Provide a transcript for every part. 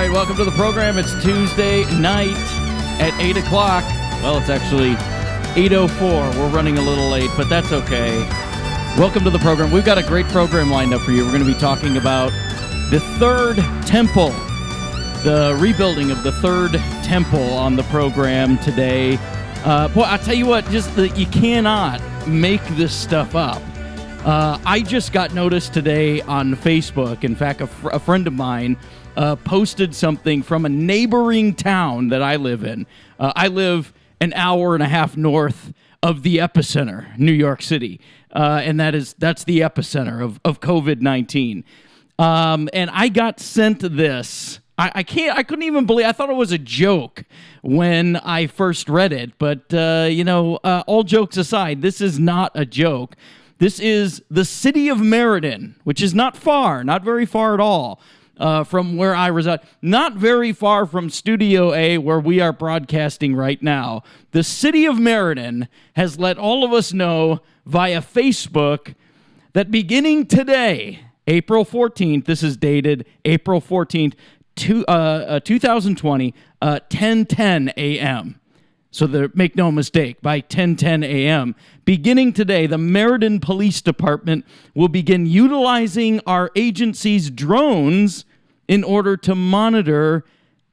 right, welcome to the program. It's Tuesday night at 8 o'clock. Well, it's actually 8:04. We're running a little late, but that's okay. Welcome to the program. We've got a great program lined up for you. We're going to be talking about the Third Temple, the rebuilding of the Third Temple on the program today. Boy, I'll tell you what, you cannot make this stuff up. I just got noticed today on Facebook. In fact, a friend of mine posted something from a neighboring town that I live in. I live an hour and a half north of the epicenter, New York City, and that's the epicenter of COVID-19. And I got sent this. I couldn't even believe. I thought it was a joke when I first read it, but all jokes aside, this is not a joke. This is the city of Meriden, which is not very far at all from where I reside. Not very far from Studio A, where we are broadcasting right now. The city of Meriden has let all of us know via Facebook that beginning today, April 14th, this is dated April 14th, 2020, 10:10 a.m., so make no mistake, by 10:10 a.m., beginning today, the Meriden Police Department will begin utilizing our agency's drones in order to monitor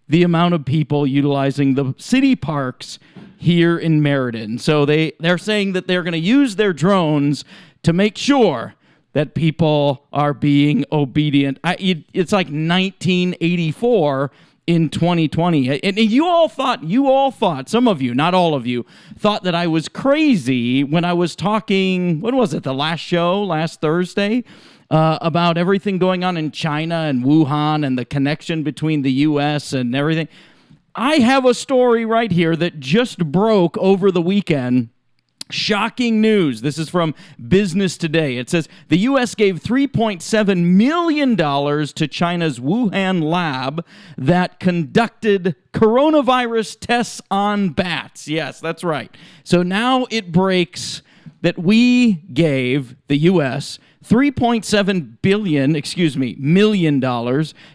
the amount of people utilizing the city parks here in Meriden. So they're saying that they're going to use their drones to make sure that people are being obedient. It's like 1984 in 2020. And you all thought, some of you, not all of you, thought that I was crazy when I was talking, what was it, the last show, last Thursday, about everything going on in China and Wuhan and the connection between the U.S. and everything. I have a story right here that just broke over the weekend. Shocking news. This is from Business Today. It says the U.S. gave $3.7 million to China's Wuhan lab that conducted coronavirus tests on bats. Yes, that's right. So now it breaks that we gave, the U.S., $3.7 million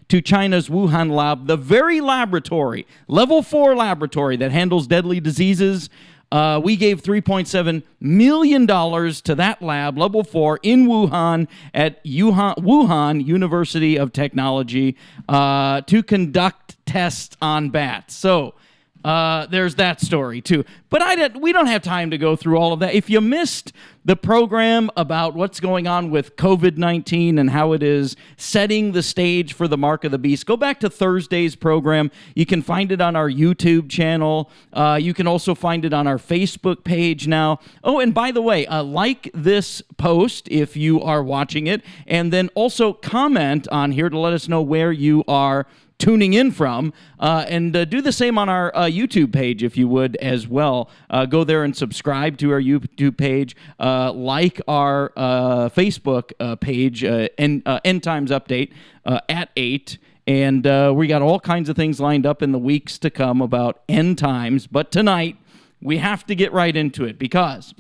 to China's Wuhan lab, the very laboratory, level 4 laboratory that handles deadly diseases. We gave $3.7 million to that lab, level 4, in Wuhan at Wuhan University of Technology to conduct tests on bats. So there's that story, too. But we don't have time to go through all of that. If you missed the program about what's going on with COVID-19 and how it is setting the stage for the Mark of the Beast, go back to Thursday's program. You can find it on our YouTube channel. You can also find it on our Facebook page now. Oh, and by the way, like this post if you are watching it, and then also comment on here to let us know where you are tuning in from, and do the same on our YouTube page if you would as well. Go there and subscribe to our YouTube page, like our Facebook page, End Times Update at 8, and we got all kinds of things lined up in the weeks to come about end times, but tonight we have to get right into it because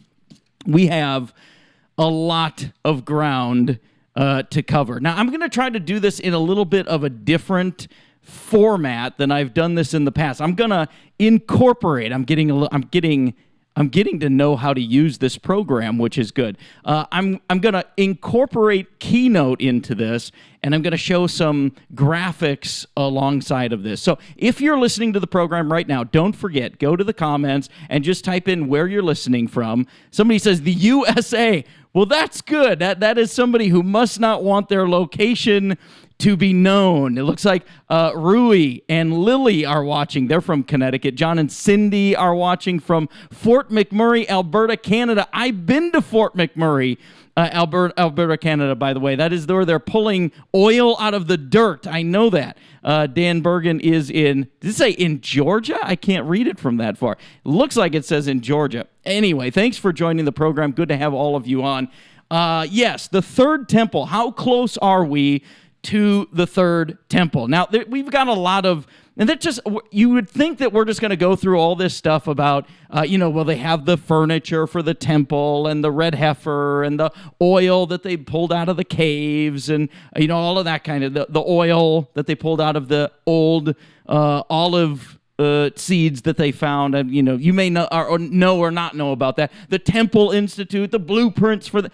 we have a lot of ground to cover. Now, I'm going to try to do this in a little bit of a different format than I've done this in the past. I'm going to incorporate. I'm getting to know how to use this program, which is good. I'm going to incorporate Keynote into this, and I'm going to show some graphics alongside of this. So if you're listening to the program right now, don't forget, go to the comments and just type in where you're listening from. Somebody says the USA. Well, that's good. That is somebody who must not want their location to be known. It looks like Rui and Lily are watching. They're from Connecticut. John and Cindy are watching from Fort McMurray, Alberta, Canada. I've been to Fort McMurray, Alberta, Canada, by the way. That is where they're pulling oil out of the dirt. I know that. Dan Bergen is did it say in Georgia? I can't read it from that far. It looks like it says in Georgia. Anyway, thanks for joining the program. Good to have all of you on. Yes, the Third Temple. How close are we to the Third Temple? Now, we've got a lot of And that just, you would think that we're just going to go through all this stuff about, well, they have the furniture for the temple and the red heifer and the oil that they pulled out of the caves and, all of that kind of, the oil that they pulled out of the old olive seeds that they found. And, you may know or not know about that. The Temple Institute, the blueprints for the...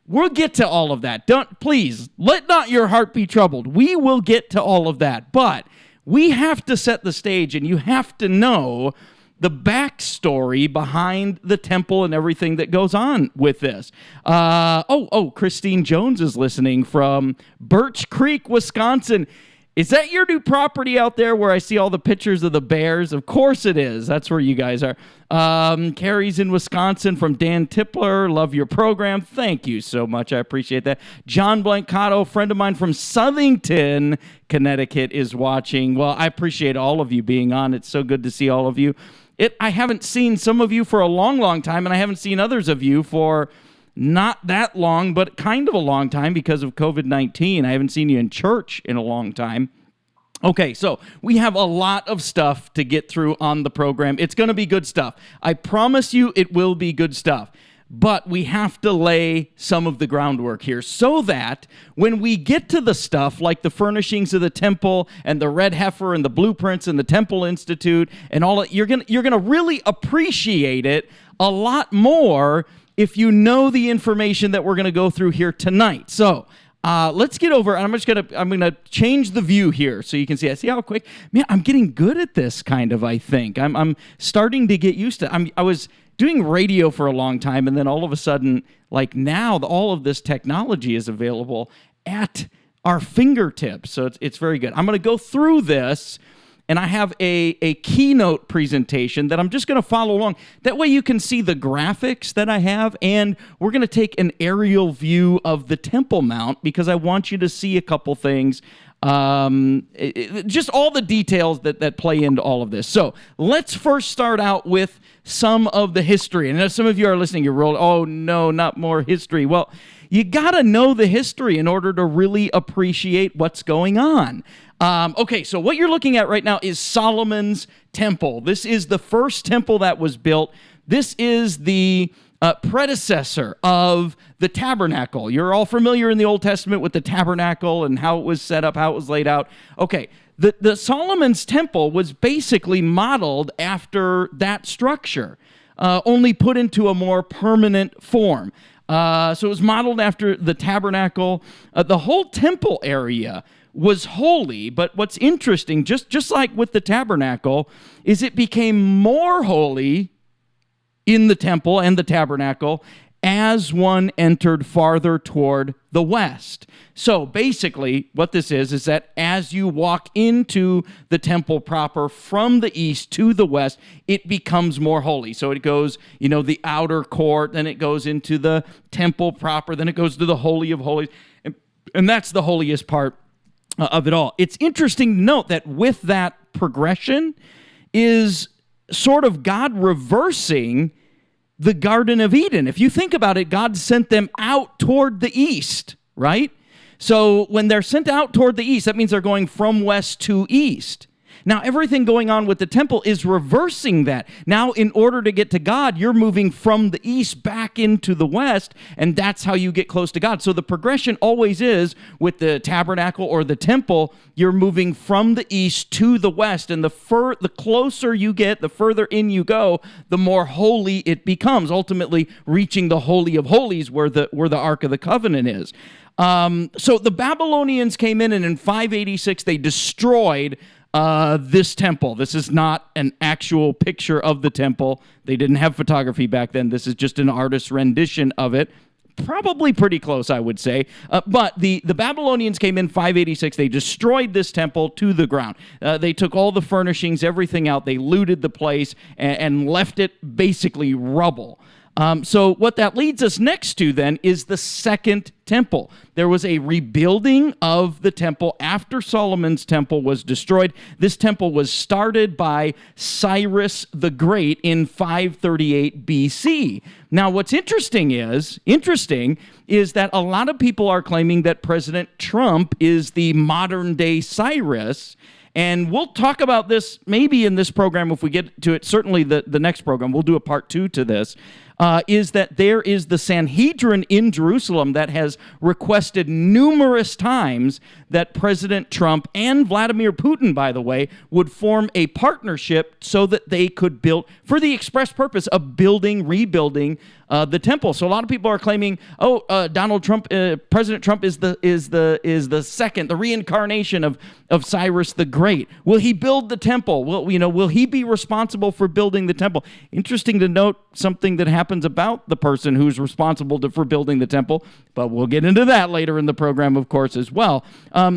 We'll get to all of that. Please, let not your heart be troubled. We will get to all of that. But we have to set the stage, and you have to know the backstory behind the temple and everything that goes on with this. Christine Jones is listening from Birch Creek, Wisconsin. Is that your new property out there where I see all the pictures of the bears? Of course it is. That's where you guys are. Carrie's in Wisconsin from Dan Tipler. Love your program. Thank you so much. I appreciate that. John Blancato, friend of mine from Southington, Connecticut, is watching. Well, I appreciate all of you being on. It's so good to see all of you. I haven't seen some of you for a long, long time, and I haven't seen others of you for not that long, but kind of a long time because of COVID-19. I haven't seen you in church in a long time. Okay, so we have a lot of stuff to get through on the program. It's going to be good stuff. I promise you it will be good stuff. But we have to lay some of the groundwork here so that when we get to the stuff like the furnishings of the temple and the red heifer and the blueprints and the Temple Institute and all that, you're gonna really appreciate it a lot more if you know the information that we're going to go through here tonight. So let's get over, and I'm gonna change the view here so you can see. I see how quick, man. I'm getting good at this kind of. I think I'm starting to get used to. I was doing radio for a long time, and then all of a sudden, like now, all of this technology is available at our fingertips. So it's very good. I'm going to go through this. And I have a keynote presentation that I'm just going to follow along. That way you can see the graphics that I have, and we're going to take an aerial view of the Temple Mount because I want you to see a couple things, just all the details that play into all of this. So let's first start out with some of the history. And if some of you are listening, you're rolling, oh no, not more history. Well, you got to know the history in order to really appreciate what's going on. Okay, so what you're looking at right now is Solomon's temple. This is the first temple that was built. This is the predecessor of the tabernacle. You're all familiar in the Old Testament with the tabernacle and how it was set up, how it was laid out. Okay, the Solomon's temple was basically modeled after that structure, only put into a more permanent form. So it was modeled after the tabernacle. The whole temple area was holy, but what's interesting, just like with the tabernacle, is it became more holy in the temple and the tabernacle as one entered farther toward the west. So basically, what this is that as you walk into the temple proper from the east to the west, it becomes more holy. So it goes, the outer court, then it goes into the temple proper, then it goes to the Holy of Holies, and that's the holiest part of it all. It's interesting to note that with that progression is sort of God reversing the Garden of Eden. If you think about it, God sent them out toward the east, right? So when they're sent out toward the east, that means they're going from west to east. Now, everything going on with the temple is reversing that. Now, in order to get to God, you're moving from the east back into the west, and that's how you get close to God. So the progression always is with the tabernacle or the temple, you're moving from the east to the west, and the closer you get, the further in you go, the more holy it becomes, ultimately reaching the Holy of Holies where the Ark of the Covenant is. So the Babylonians came in, and in 586, they destroyed this temple. This is not an actual picture of the temple. They didn't have photography back then. This is just an artist's rendition of it. Probably pretty close, I would say. But the Babylonians came in 586. They destroyed this temple to the ground. They took all the furnishings, everything out. They looted the place and left it basically rubble. So what that leads us next to then is the second temple. There was a rebuilding of the temple after Solomon's temple was destroyed. This temple was started by Cyrus the Great in 538 BC. Now, what's interesting is that a lot of people are claiming that President Trump is the modern day Cyrus, And we'll talk about this maybe in this program if we get to it. Certainly the next program, we'll do a part 2 to this. Is that there is the Sanhedrin in Jerusalem that has requested numerous times that President Trump and Vladimir Putin, by the way, would form a partnership so that they could build, for the express purpose of rebuilding the temple. So a lot of people are claiming, Donald Trump, President Trump is the second, the reincarnation of Cyrus the Great. Will he build the temple? Will he be responsible for building the temple? Interesting to note something that happens about the person who's responsible for building the temple, but we'll get into that later in the program, of course, as well.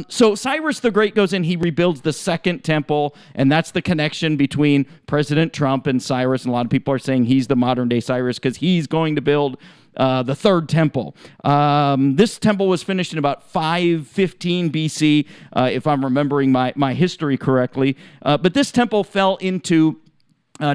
So Cyrus the Great goes in, he rebuilds the second temple, and that's the connection between President Trump and Cyrus, and a lot of people are saying he's the modern-day Cyrus because he's going to build the third temple. This temple was finished in about 515 BC, if I'm remembering my history correctly, but this temple fell into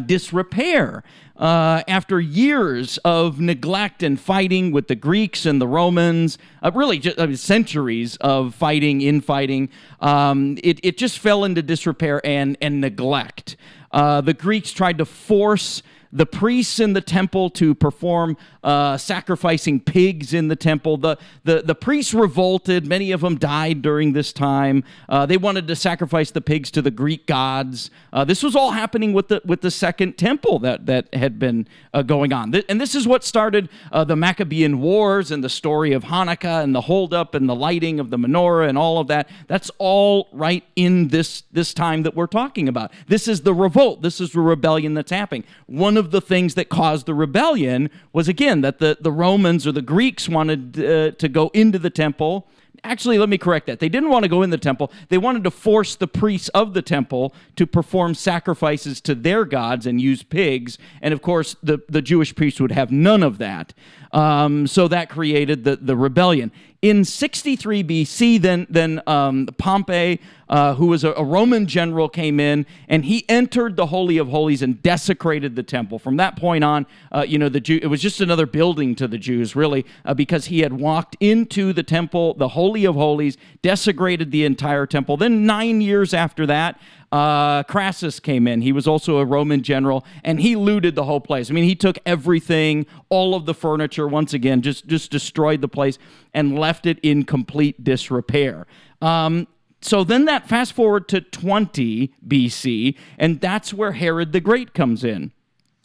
disrepair after years of neglect and fighting with the Greeks and the Romans, really just centuries of infighting. It just fell into disrepair and neglect. The Greeks tried to force the priests in the temple to perform sacrificing pigs in the temple. The priests revolted. Many of them died during this time. They wanted to sacrifice the pigs to the Greek gods. This was all happening with the second temple that had been going on. And this is what started the Maccabean Wars and the story of Hanukkah and the holdup and the lighting of the menorah and all of that. That's all right in this time that we're talking about. This is the revolt. This is the rebellion that's happening. One of the things that caused the rebellion was, again, that the Romans or the Greeks wanted to go into the temple. Actually, let me correct that. They didn't want to go in the temple. They wanted to force the priests of the temple to perform sacrifices to their gods and use pigs. And of course, the Jewish priests would have none of that. So that created the rebellion. In 63 BC, then Pompey, who was a Roman general, came in, and he entered the Holy of Holies and desecrated the temple. From that point on, it was just another building to the Jews, really, because he had walked into the temple, the Holy of Holies, desecrated the entire temple. Then 9 years after that, Crassus came in. He was also a Roman general, and he looted the whole place. I mean, he took everything, all of the furniture, once again, just destroyed the place and left it in complete disrepair. So then that fast forward to 20 BC, and that's where Herod the Great comes in.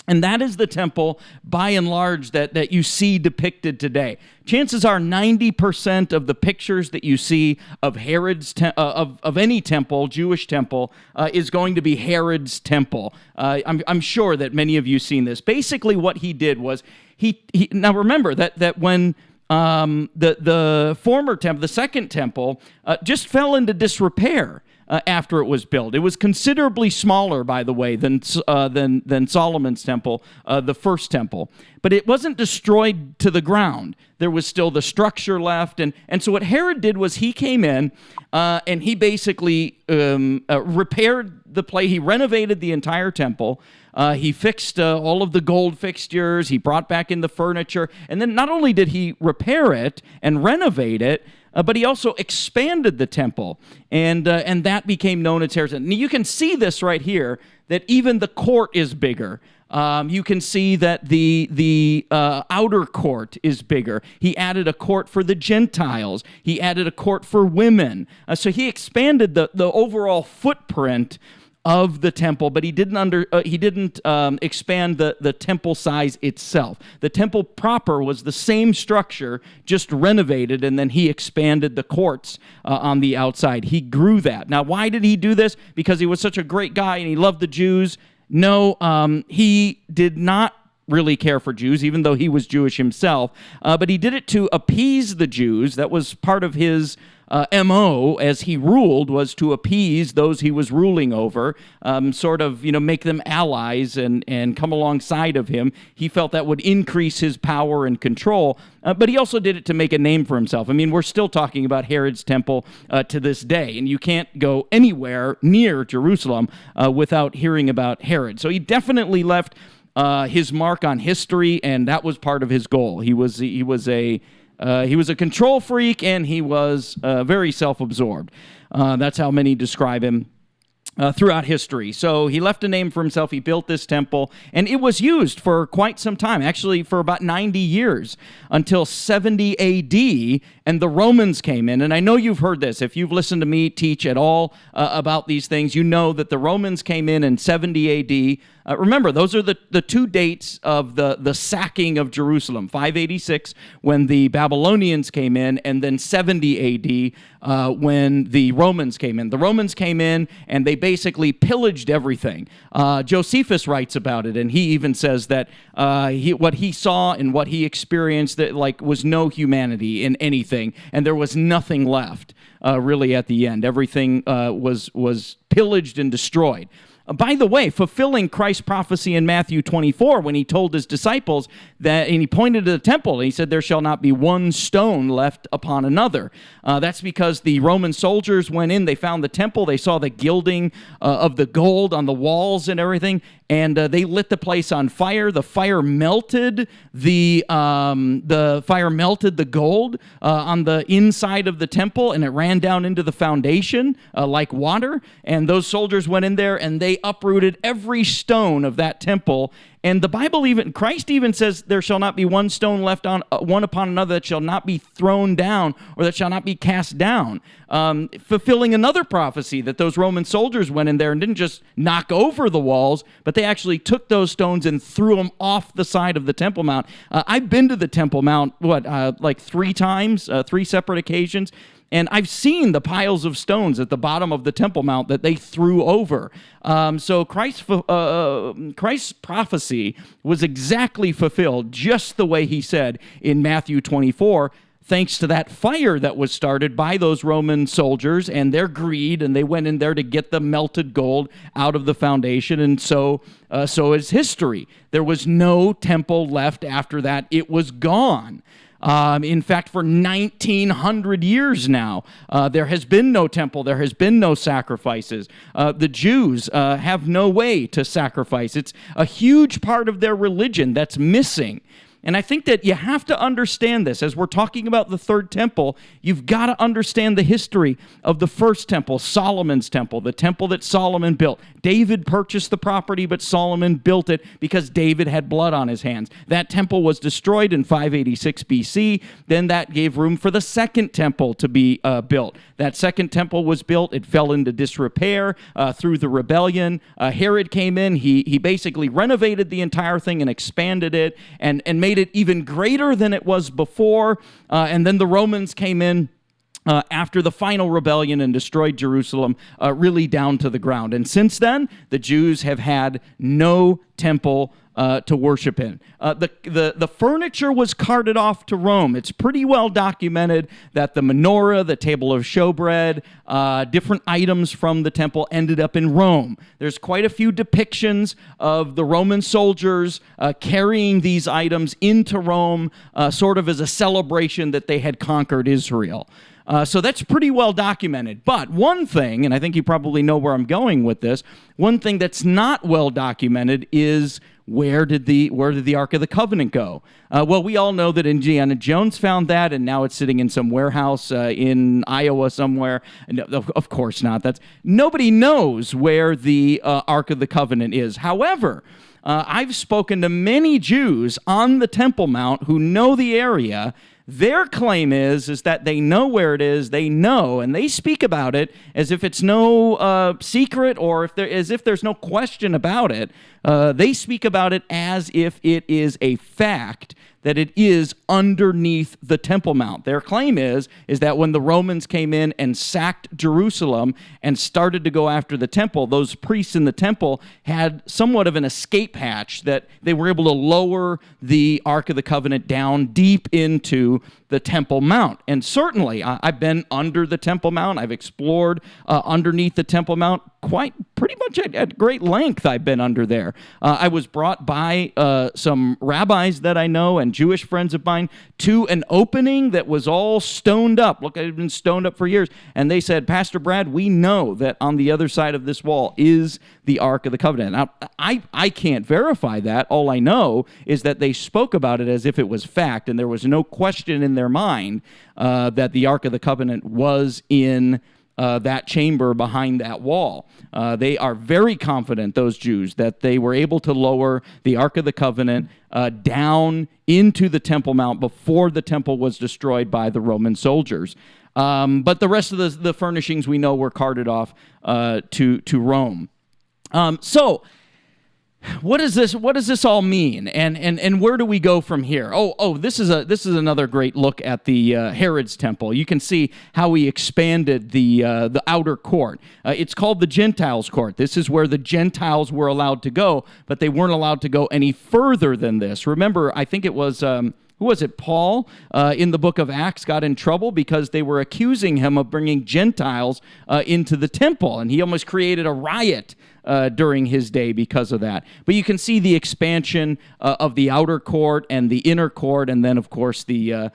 And that is the temple, by and large, that you see depicted today. Chances are 90% of the pictures that you see of Herod's of any temple, Jewish temple, is going to be Herod's temple. I'm sure that many of you have seen this. Basically, what he did was he now remember that when the former temple, the second temple, just fell into disrepair after it was built. It was considerably smaller, by the way, than Solomon's temple, the first temple. But it wasn't destroyed to the ground. There was still the structure left. And so what Herod did was he came in and he basically repaired the place. He renovated the entire temple. He fixed all of the gold fixtures. He brought back in the furniture. And then not only did he repair it and renovate it, but he also expanded the temple, and that became known as Herod's. And you can see this right here, that even the court is bigger. You can see that the outer court is bigger. He added a court for the Gentiles. He added a court for women. So he expanded the overall footprint of the temple, but he didn't expand the temple size itself. The temple proper was the same structure, just renovated, and then he expanded the courts on the outside. He grew that. Now, why did he do this? Because he was such a great guy and he loved the Jews? No, he did not really care for Jews, even though he was Jewish himself, but he did it to appease the Jews. That was part of his MO as he ruled, was to appease those he was ruling over, make them allies and come alongside of him. He felt that would increase his power and control, but he also did it to make a name for himself. I mean, we're still talking about Herod's temple to this day, and you can't go anywhere near Jerusalem without hearing about Herod. So he definitely left his mark on history, and that was part of his goal. He was a control freak, and he was very self-absorbed. That's how many describe him. throughout history. So he left a name for himself. He built this temple, and it was used for quite some time, actually for about 90 years, until 70 AD, and the Romans came in. And I know you've heard this. If you've listened to me teach at all about these things, you know that the Romans came in 70 AD. Remember, those are the two dates of the sacking of Jerusalem, 586 when the Babylonians came in, and then 70 AD when the Romans came in. The Romans came in, and they basically pillaged everything. Josephus writes about it, and he even says that what he saw and what he experienced, that was no humanity in anything, and there was nothing left really at the end. Everything was pillaged and destroyed. By the way, fulfilling Christ's prophecy in Matthew 24 when he told his disciples that, and he pointed to the temple, and he said, "There shall not be one stone left upon another." That's because the Roman soldiers went in, they found the temple, they saw the gilding of the gold on the walls and everything, and they lit the place on fire. The fire melted the gold on the inside of the temple, and it ran down into the foundation like water. And those soldiers went in there, and they uprooted every stone of that temple. And the Bible, Christ even says, "There shall not be one stone left on one upon another that shall not be thrown down, or that shall not be cast down," fulfilling another prophecy that those Roman soldiers went in there and didn't just knock over the walls, but they actually took those stones and threw them off the side of the Temple Mount. I've been to the Temple Mount, like 3 times, 3 separate occasions. And I've seen the piles of stones at the bottom of the Temple Mount that they threw over. So Christ's prophecy was exactly fulfilled just the way he said in Matthew 24, thanks to that fire that was started by those Roman soldiers and their greed, and they went in there to get the melted gold out of the foundation, and so is history. There was no temple left after that. It was gone. In fact, for 1,900 years now, there has been no temple. There has been no sacrifices. The Jews have no way to sacrifice. It's a huge part of their religion that's missing. And I think that you have to understand this. As we're talking about the third temple, you've got to understand the history of the first temple, Solomon's temple, the temple that Solomon built. David purchased the property, but Solomon built it because David had blood on his hands. That temple was destroyed in 586 BC. Then that gave room for the second temple to be built. That second temple was built. It fell into disrepair through the rebellion. Herod came in. He basically renovated the entire thing and expanded it and made it even greater than it was before. And then the Romans came in after the final rebellion and destroyed Jerusalem really down to the ground. And since then, the Jews have had no temple to worship in. The furniture was carted off to Rome. It's pretty well documented that the menorah, the table of showbread, different items from the temple ended up in Rome. There's quite a few depictions of the Roman soldiers carrying these items into Rome, sort of as a celebration that they had conquered Israel. So that's pretty well documented. But one thing, and I think you probably know where I'm going with this, one thing that's not well documented is where did the Ark of the Covenant go? Well, we all know that Indiana Jones found that, and now it's sitting in some warehouse in Iowa somewhere. No, of course not. Nobody knows where the Ark of the Covenant is. However, I've spoken to many Jews on the Temple Mount who know the area. Their claim is that they know where it is, they know, and they speak about it as if it's no secret, or as if there's no question about it. They speak about it as if it is a fact that it is underneath the Temple Mount. Their claim is that when the Romans came in and sacked Jerusalem and started to go after the temple, those priests in the temple had somewhat of an escape hatch that they were able to lower the Ark of the Covenant down deep into the Temple Mount. And certainly, I've been under the Temple Mount. I've explored underneath the Temple Mount pretty much at great length. I've been under there. I was brought by some rabbis that I know and Jewish friends of mine to an opening that was all stoned up. Look, it had been stoned up for years. And they said, "Pastor Brad, we know that on the other side of this wall is the Ark of the Covenant." Now, I can't verify that. All I know is that they spoke about it as if it was fact, and there was no question in their mind that the Ark of the Covenant was in that chamber behind that wall. They are very confident, those Jews, that they were able to lower the Ark of the Covenant down into the Temple Mount before the temple was destroyed by the Roman soldiers. But the rest of the furnishings we know were carted off to Rome. So what does this all mean, and where do we go from here? This is another great look at the Herod's temple. You can see how he expanded the outer court. It's called the Gentiles' court. This is where the Gentiles were allowed to go, but they weren't allowed to go any further than this. Remember, I think it was who was it? Paul in the book of Acts got in trouble because they were accusing him of bringing Gentiles into the temple, and he almost created a riot during his day because of that. But you can see the expansion of the outer court and the inner court, and then, of course, the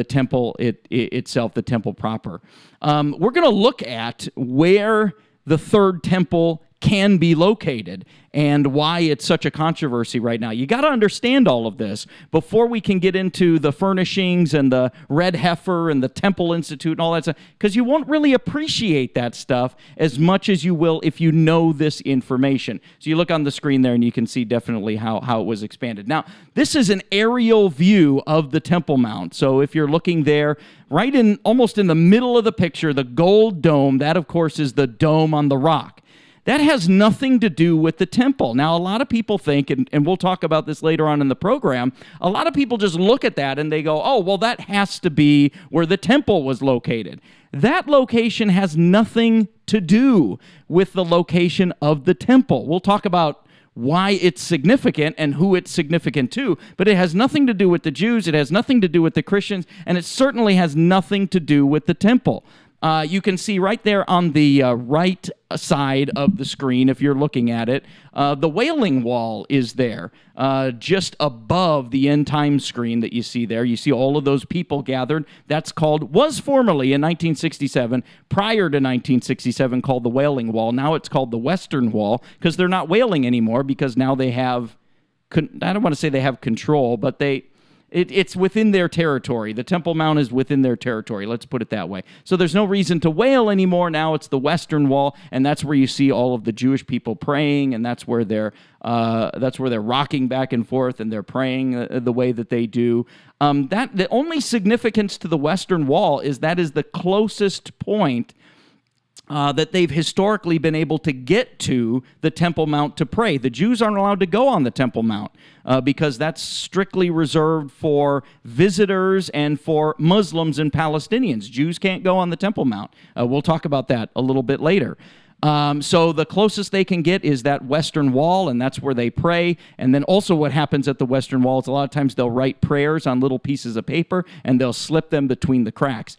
temple itself, the temple proper. We're going to look at where the third temple can be located and why it's such a controversy right now. You got to understand all of this before we can get into the furnishings and the red heifer and the Temple Institute and all that stuff, because you won't really appreciate that stuff as much as you will if you know this information. So you look on the screen there and you can see definitely how it was expanded. Now, this is an aerial view of the Temple Mount. So if you're looking there, right in almost in the middle of the picture, the gold dome, that of course is the dome on the rock. That has nothing to do with the temple. Now, a lot of people think, and we'll talk about this later on in the program, a lot of people just look at that and they go, oh, well, that has to be where the temple was located. That location has nothing to do with the location of the temple. We'll talk about why it's significant and who it's significant to, but it has nothing to do with the Jews, it has nothing to do with the Christians, and it certainly has nothing to do with the temple. You can see right there on the right side of the screen, if you're looking at it, the Wailing Wall is there, just above the end time screen that you see there. You see all of those people gathered. That's was formerly in 1967, prior to 1967, called the Wailing Wall. Now it's called the Western Wall because they're not wailing anymore because now they have, I don't want to say they have control, but it's within their territory. The Temple Mount is within their territory. Let's put it that way. So there's no reason to wail anymore. Now it's the Western Wall, and that's where you see all of the Jewish people praying, and that's where they're rocking back and forth and they're praying the way that they do. The only significance to the Western Wall is that is the closest point that they've historically been able to get to the Temple Mount to pray. The Jews aren't allowed to go on the Temple Mount because that's strictly reserved for visitors and for Muslims and Palestinians. Jews can't go on the Temple Mount. We'll talk about that a little bit later. So the closest they can get is that Western Wall, and that's where they pray. And then also what happens at the Western Wall is a lot of times they'll write prayers on little pieces of paper, and they'll slip them between the cracks.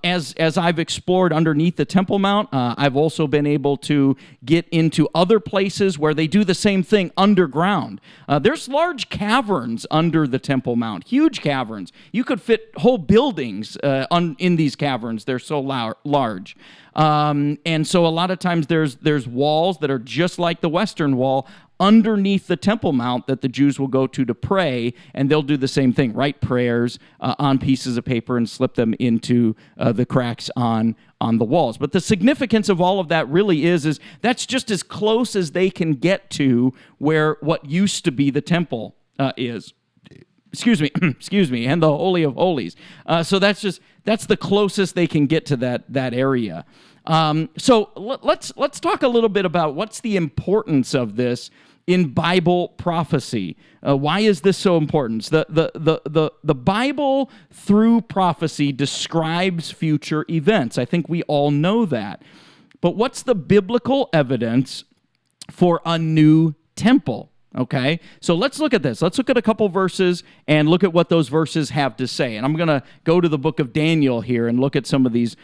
As I've explored underneath the Temple Mount, I've also been able to get into other places where they do the same thing underground. There's large caverns under the Temple Mount, huge caverns. You could fit whole buildings in these caverns. They're so large. And so a lot of times there's walls that are just like the Western Wall underneath the Temple Mount that the Jews will go to pray, and they'll do the same thing, write prayers on pieces of paper and slip them into the cracks on the walls. But the significance of all of that really is that's just as close as they can get to where what used to be the temple is. Excuse me, and the Holy of Holies. So that's the closest they can get to that area. So let's talk a little bit about what's the importance of this in Bible prophecy. Why is this so important? The Bible through prophecy describes future events. I think we all know that. But what's the biblical evidence for a new temple? Okay, so let's look at this. Let's look at a couple verses and look at what those verses have to say. And I'm going to go to the book of Daniel here and look at some of these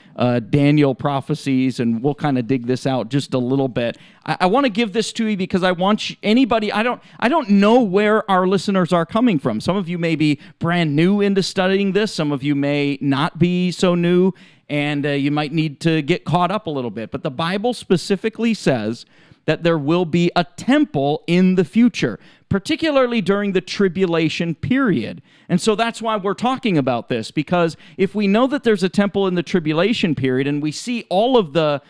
Daniel prophecies, and we'll kind of dig this out just a little bit. I want to give this to you because I want anybody, I don't know where our listeners are coming from. Some of you may be brand new into studying this. Some of you may not be so new, and you might need to get caught up a little bit. But the Bible specifically says that there will be a temple in the future, particularly during the tribulation period. And so that's why we're talking about this, because if we know that there's a temple in the tribulation period and we see all of the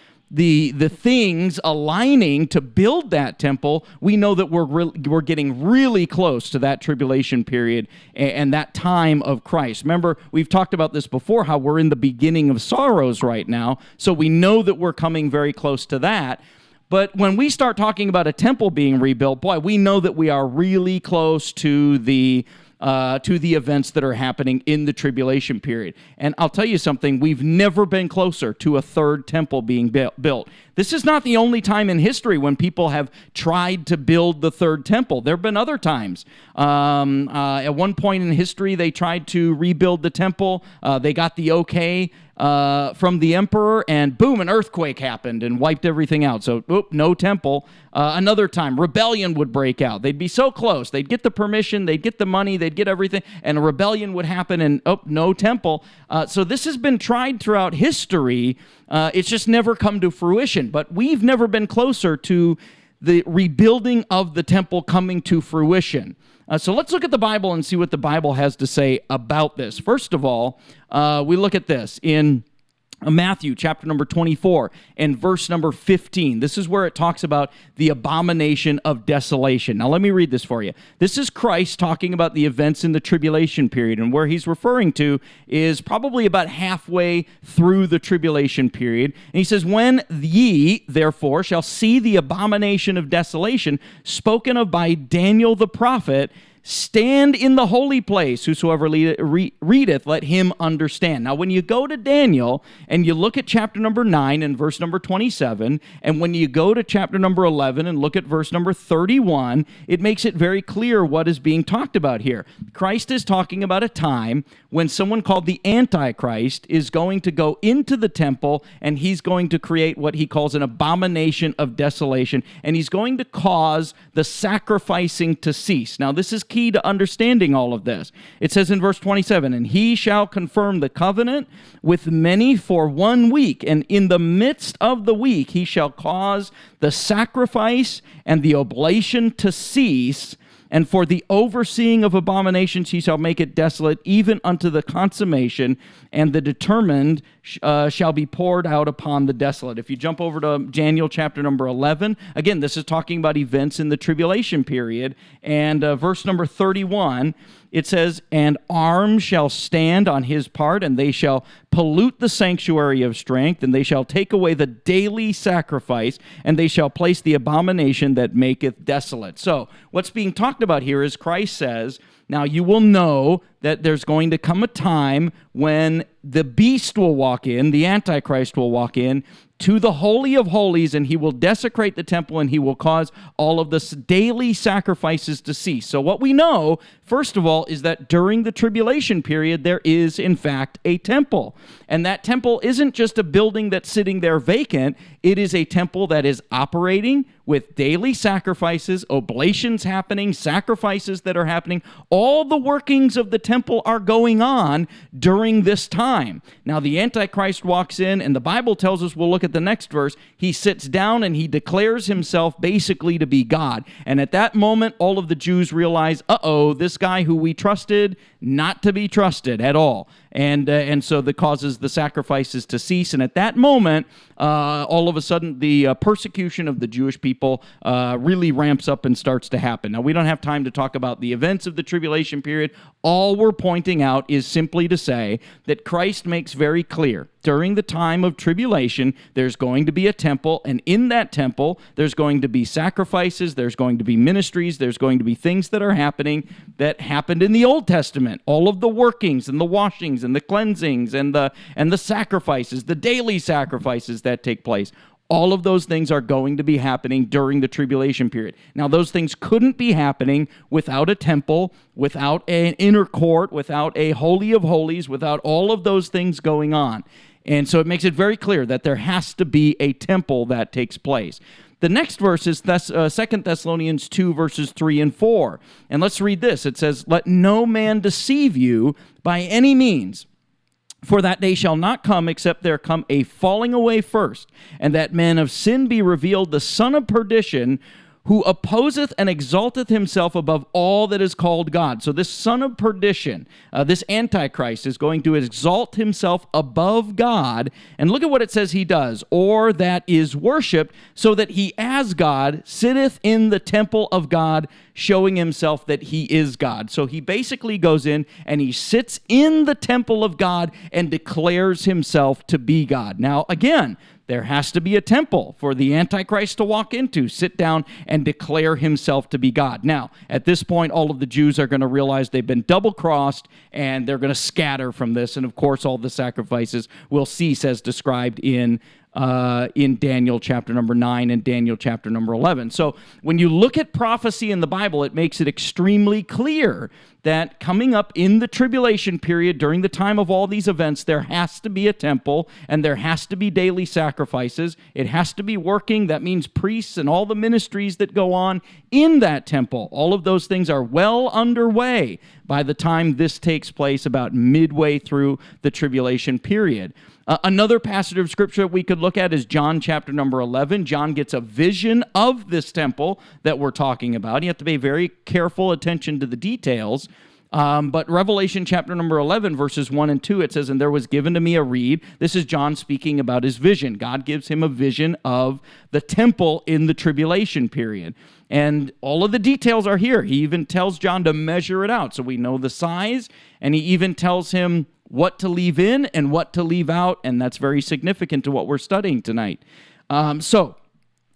things aligning to build that temple, we know that we're getting really close to that tribulation period and that time of Christ. Remember, we've talked about this before, how we're in the beginning of sorrows right now, so we know that we're coming very close to that. But when we start talking about a temple being rebuilt, boy, we know that we are really close to the events that are happening in the tribulation period. And I'll tell you something, we've never been closer to a third temple being built. This is not the only time in history when people have tried to build the third temple. There have been other times. At one point in history, they tried to rebuild the temple. They got the okay from the emperor, and boom, an earthquake happened and wiped everything out. So, no temple. Another time, rebellion would break out. They'd be so close. They'd get the permission, they'd get the money, they'd get everything, and a rebellion would happen, and no temple. So this has been tried throughout history. It's just never come to fruition. But we've never been closer to the rebuilding of the temple coming to fruition. So let's look at the Bible and see what the Bible has to say about this. First of all, we look at this in Matthew chapter number 24 and verse number 15. This is where it talks about the abomination of desolation. Now let me read this for you. This is Christ talking about the events in the tribulation period, and where he's referring to is probably about halfway through the tribulation period. And he says, "When ye, therefore, shall see the abomination of desolation spoken of by Daniel the prophet, stand in the holy place, whosoever readeth, let him understand." Now, when you go to Daniel and you look at chapter number 9 and verse number 27, and when you go to chapter number 11 and look at verse number 31, it makes it very clear what is being talked about here. Christ is talking about a time when someone called the Antichrist is going to go into the temple, and he's going to create what he calls an abomination of desolation, and he's going to cause the sacrificing to cease. Now, this is key to understanding all of this. It says in verse 27, "And he shall confirm the covenant with many for 1 week, and in the midst of the week he shall cause the sacrifice and the oblation to cease, and for the overseeing of abominations he shall make it desolate, even unto the consummation, and the determined shall be poured out upon the desolate." If you jump over to Daniel chapter number 11, again, this is talking about events in the tribulation period, and verse number 31, it says, "And arms shall stand on his part, and they shall pollute the sanctuary of strength, and they shall take away the daily sacrifice, and they shall place the abomination that maketh desolate." So what's being talked about here is Christ says, now you will know that there's going to come a time when the beast will walk in, the Antichrist will walk in, to the Holy of Holies, and he will desecrate the temple, and he will cause all of the daily sacrifices to cease. So what we know, first of all, is that during the tribulation period, there is, in fact, a temple. And that temple isn't just a building that's sitting there vacant. It is a temple that is operating with daily sacrifices, oblations happening, sacrifices that are happening. All the workings of the temple are going on during this time. Now, the Antichrist walks in, and the Bible tells us, we'll look at the next verse, he sits down and he declares himself basically to be God. And at that moment, all of the Jews realize, this guy who we trusted, not to be trusted at all. And so that causes the sacrifices to cease. And at that moment, all of a sudden, the persecution of the Jewish people really ramps up and starts to happen. Now, we don't have time to talk about the events of the tribulation period. All we're pointing out is simply to say that Christ makes very clear, during the time of tribulation, there's going to be a temple, and in that temple, there's going to be sacrifices, there's going to be ministries, there's going to be things that are happening that happened in the Old Testament. All of the workings and the washings and the cleansings and the sacrifices, the daily sacrifices that take place. All of those things are going to be happening during the tribulation period. Now, those things couldn't be happening without a temple, without an inner court, without a holy of holies, without all of those things going on. And so it makes it very clear that there has to be a temple that takes place. The next verse is 2 Thessalonians 2, verses 3 and 4. And let's read this. It says, "Let no man deceive you by any means, For that day shall not come, except there come a falling away first, and that man of sin be revealed, the son of perdition, who opposeth and exalteth himself above all that is called God. So this son of perdition, this Antichrist, is going to exalt himself above God. And look at what it says he does. Or that is worshipped, so that he as God sitteth in the temple of God, showing himself that he is God. So he basically goes in and he sits in the temple of God and declares himself to be God. Now, again, there has to be a temple for the Antichrist to walk into, sit down, and declare himself to be God. Now, at this point, all of the Jews are going to realize they've been double-crossed, and they're going to scatter from this. And, of course, all the sacrifices will cease as described in Daniel chapter number 9 and Daniel chapter number 11. So when you look at prophecy in the Bible, it makes it extremely clear that coming up in the tribulation period, during the time of all these events, there has to be a temple and there has to be daily sacrifices. It has to be working. That means priests and all the ministries that go on in that temple. All of those things are well underway by the time this takes place, about midway through the tribulation period. Another passage of Scripture we could look at is John chapter number 11. John gets a vision of this temple that we're talking about. You have to pay very careful attention to the details. But Revelation chapter number 11, verses 1 and 2, it says, "And there was given to me a reed." This is John speaking about his vision. God gives him a vision of the temple in the tribulation period. And all of the details are here. He even tells John to measure it out, so we know the size. And he even tells him what to leave in and what to leave out, and that's very significant to what we're studying tonight. So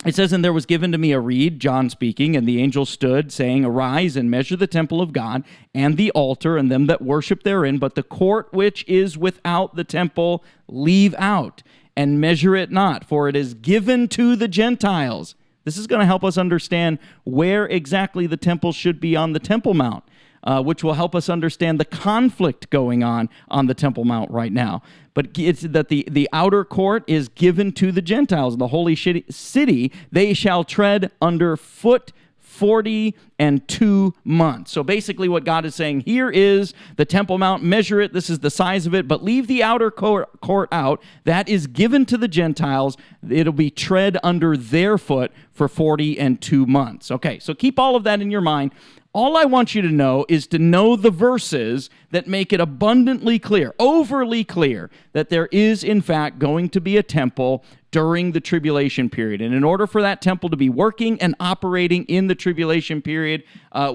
it says, "And there was given to me a reed," John speaking, "and the angel stood, saying, Arise and measure the temple of God, and the altar, and them that worship therein, but the court which is without the temple leave out, and measure it not, for it is given to the Gentiles." This is going to help us understand where exactly the temple should be on the Temple Mount, which will help us understand the conflict going on the Temple Mount right now. But it's that the outer court is given to the Gentiles. The holy city, they shall tread under foot 42 months. So basically what God is saying, here is the Temple Mount, measure it, this is the size of it, but leave the outer court out. That is given to the Gentiles. It'll be tread under their foot for 42 months. Okay, so keep all of that in your mind. All I want you to know is to know the verses that make it abundantly clear, overly clear, that there is, in fact, going to be a temple during the tribulation period. And in order for that temple to be working and operating in the tribulation period,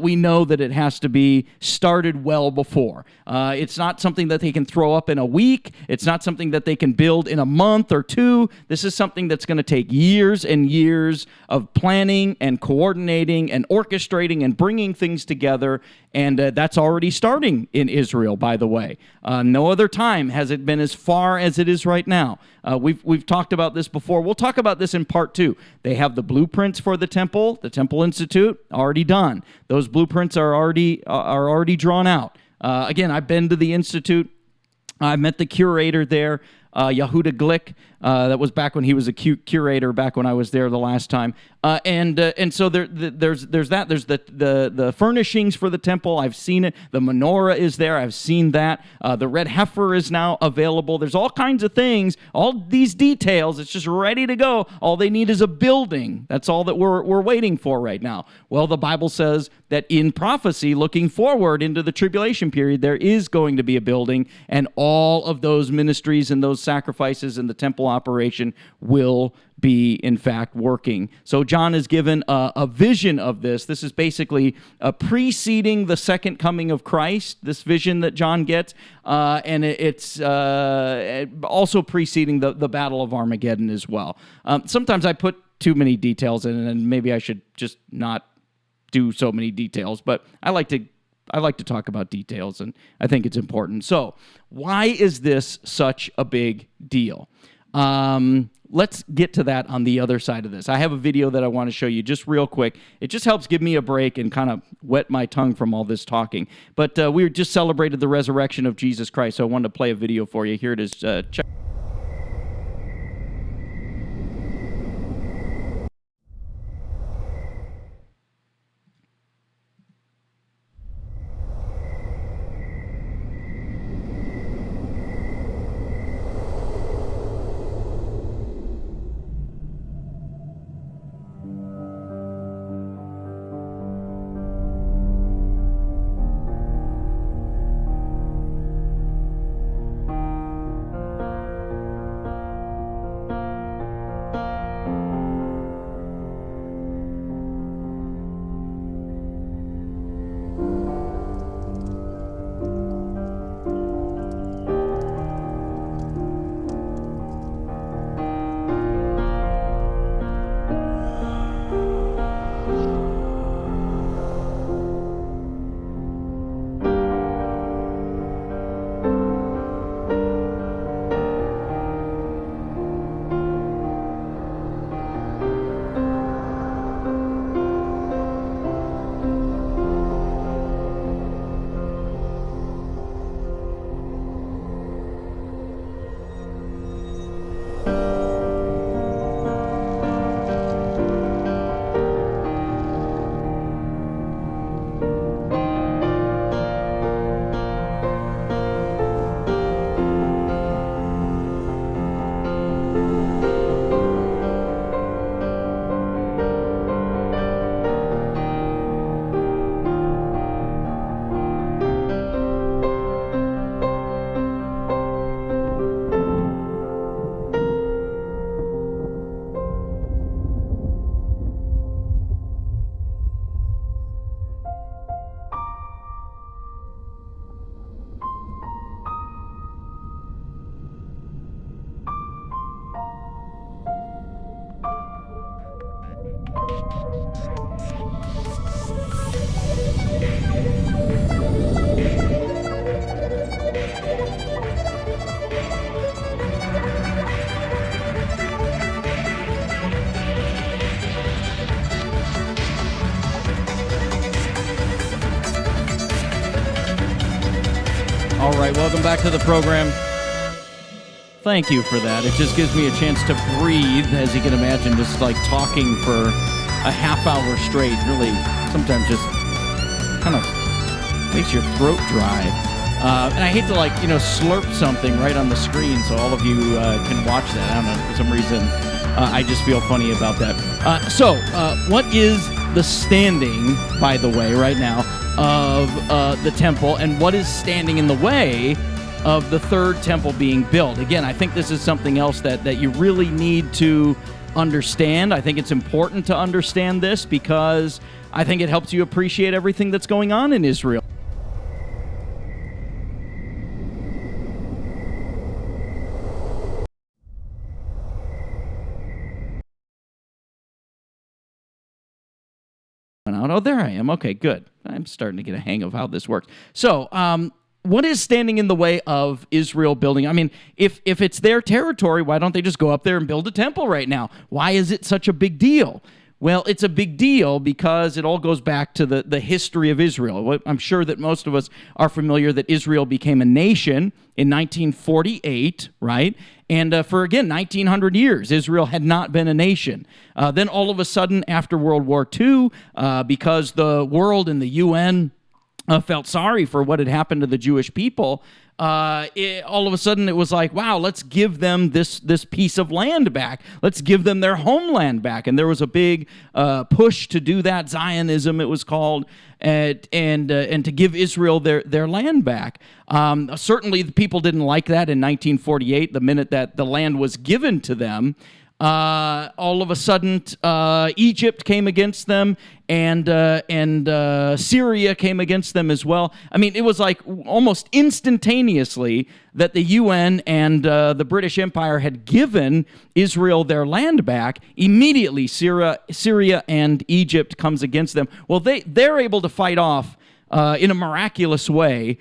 we know that it has to be started well before. It's not something that they can throw up in a week. It's not something that they can build in a month or two. This is something that's going to take years and years of planning and coordinating and orchestrating and bringing things together. And that's already starting in Israel, by the way. No other time has it been as far as it is right now. We've talked about this before. We'll talk about this in part 2. They have the blueprints for the Temple Institute, already done. Those blueprints are already drawn out. Again, I've been to the Institute. I met the curator there, Yehuda Glick. That was back when he was a curator, back when I was there the last time. And so there's that. There's the furnishings for the temple. I've seen it. The menorah is there. I've seen that. The red heifer is now available. There's all kinds of things, all these details. It's just ready to go. All they need is a building. That's all that we're waiting for right now. Well, the Bible says that in prophecy, looking forward into the tribulation period, there is going to be a building, and all of those ministries and those sacrifices in the temple operation will be, in fact, working. So John is given a vision of this. This is basically preceding the second coming of Christ, this vision that John gets, and it's also preceding the Battle of Armageddon as well. Sometimes I put too many details in, and maybe I should just not do so many details, but I like to talk about details, and I think it's important. So why is this such a big deal? Let's get to that on the other side of this. I have a video that I want to show you just real quick. It just helps give me a break and kind of wet my tongue from all this talking. But we just celebrated the resurrection of Jesus Christ, so I wanted to play a video for you. Here it is. Check. right, welcome back to the program. Thank you for that. It just gives me a chance to breathe, as you can imagine, just like talking for a half hour straight really sometimes just kind of makes your throat dry. And I hate to slurp something right on the screen so all of you can watch that. I don't know, for some reason I just feel funny about that. So what is the standing, by the way, right now of the temple, and what is standing in the way of the third temple being built? Again, I think this is something else that you really need to understand. I think it's important to understand this because I think it helps you appreciate everything that's going on in Israel. Oh, there I am. Okay, good. I'm starting to get a hang of how this works. So, what is standing in the way of Israel building? I mean, if it's their territory, why don't they just go up there and build a temple right now? Why is it such a big deal? Well, it's a big deal because it all goes back to the history of Israel. I'm sure that most of us are familiar that Israel became a nation in 1948, right? And for, again, 1,900 years, Israel had not been a nation. Then all of a sudden, after World War II, because the world and the UN felt sorry for what had happened to the Jewish people, all of a sudden it was like, wow, let's give them this piece of land back. Let's give them their homeland back. And there was a big push to do that. Zionism, it was called, and to give Israel their land back. Certainly the people didn't like that in 1948, the minute that the land was given to them. All of a sudden, Egypt came against them, and Syria came against them as well. I mean, it was like almost instantaneously that the UN and the British Empire had given Israel their land back. Immediately, Syria and Egypt comes against them. Well, they're able to fight off in a miraculous way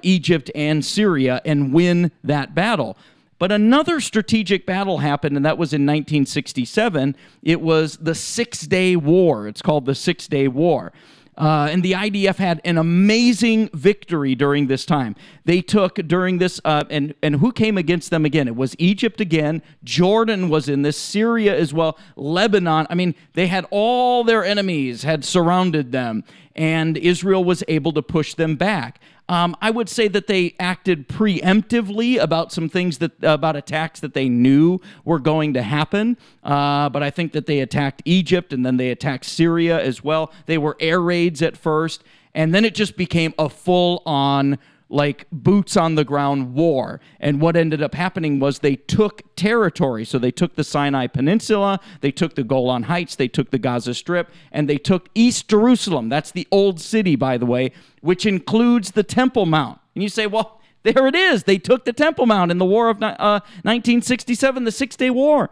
Egypt and Syria and win that battle. But another strategic battle happened, and that was in 1967. It was the Six-Day War. It's called the Six-Day War. And the IDF had an amazing victory during this time. They took during this, and who came against them again? It was Egypt again. Jordan was in this. Syria as well. Lebanon. I mean, they had all their enemies had surrounded them, and Israel was able to push them back. I would say that they acted preemptively about some things about attacks that they knew were going to happen. But I think that they attacked Egypt, and then they attacked Syria as well. They were air raids at first, and then it just became a full-on, like, boots-on-the-ground war. And what ended up happening was they took territory. So they took the Sinai Peninsula, they took the Golan Heights, they took the Gaza Strip, and they took East Jerusalem. That's the old city, by the way, which includes the Temple Mount. And you say, well, there it is. They took the Temple Mount in the War of 1967, the Six-Day War.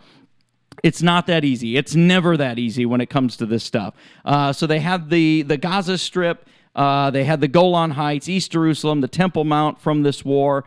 It's not that easy. It's never that easy when it comes to this stuff. So they had the Gaza Strip, they had the Golan Heights, East Jerusalem, the Temple Mount from this war.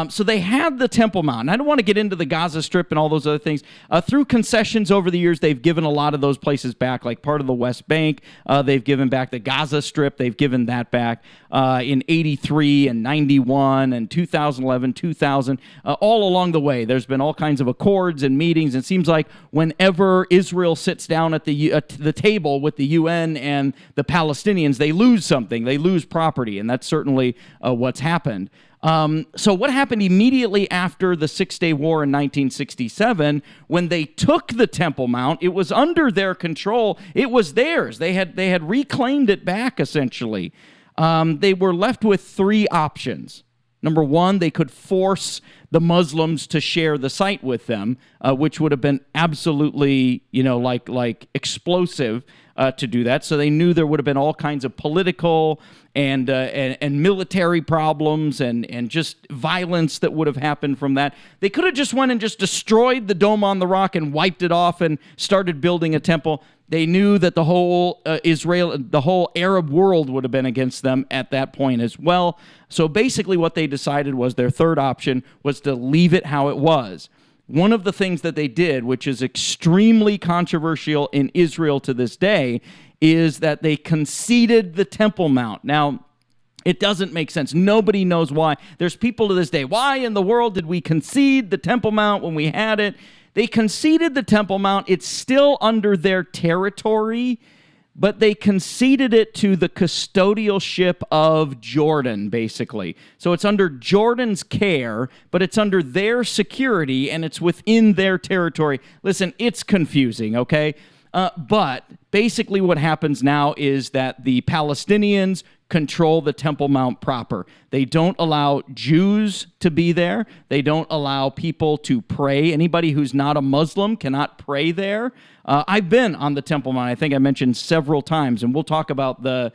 So they had the Temple Mount. And I don't want to get into the Gaza Strip and all those other things. Through concessions over the years, they've given a lot of those places back, like part of the West Bank. They've given back the Gaza Strip. They've given that back in 83 and 91 and 2011, 2000. All along the way, there's been all kinds of accords and meetings. It seems like whenever Israel sits down at the table with the UN and the Palestinians, they lose something. They lose property, and that's certainly what's happened. So what happened immediately after the Six-Day War in 1967, when they took the Temple Mount, it was under their control. It was theirs. They had reclaimed it back, essentially. They were left with three options. Number one, they could force the Muslims to share the site with them, which would have been absolutely, like explosive to do that. So they knew there would have been all kinds of political and military problems and just violence that would have happened from that. They could have just went and just destroyed the Dome on the Rock and wiped it off and started building a temple. They knew that the whole the whole Arab world would have been against them at that point as well. So basically what they decided was their third option was to leave it how it was. One of the things that they did, which is extremely controversial in Israel to this day, is that they conceded the Temple Mount. Now, It doesn't make sense. Nobody knows why. There's people to this day. Why in the world did we concede the Temple Mount when we had it? They conceded the Temple Mount. It's still under their territory, but they conceded it to the custodialship of Jordan, basically. So it's under Jordan's care, but it's under their security, and it's within their territory. Listen, it's confusing, okay? But basically what happens now is that the Palestinians control the Temple Mount proper. They don't allow Jews to be there. They don't allow people to pray. Anybody who's not a Muslim cannot pray there. I've been on the Temple Mount. I think I mentioned several times, and we'll talk about the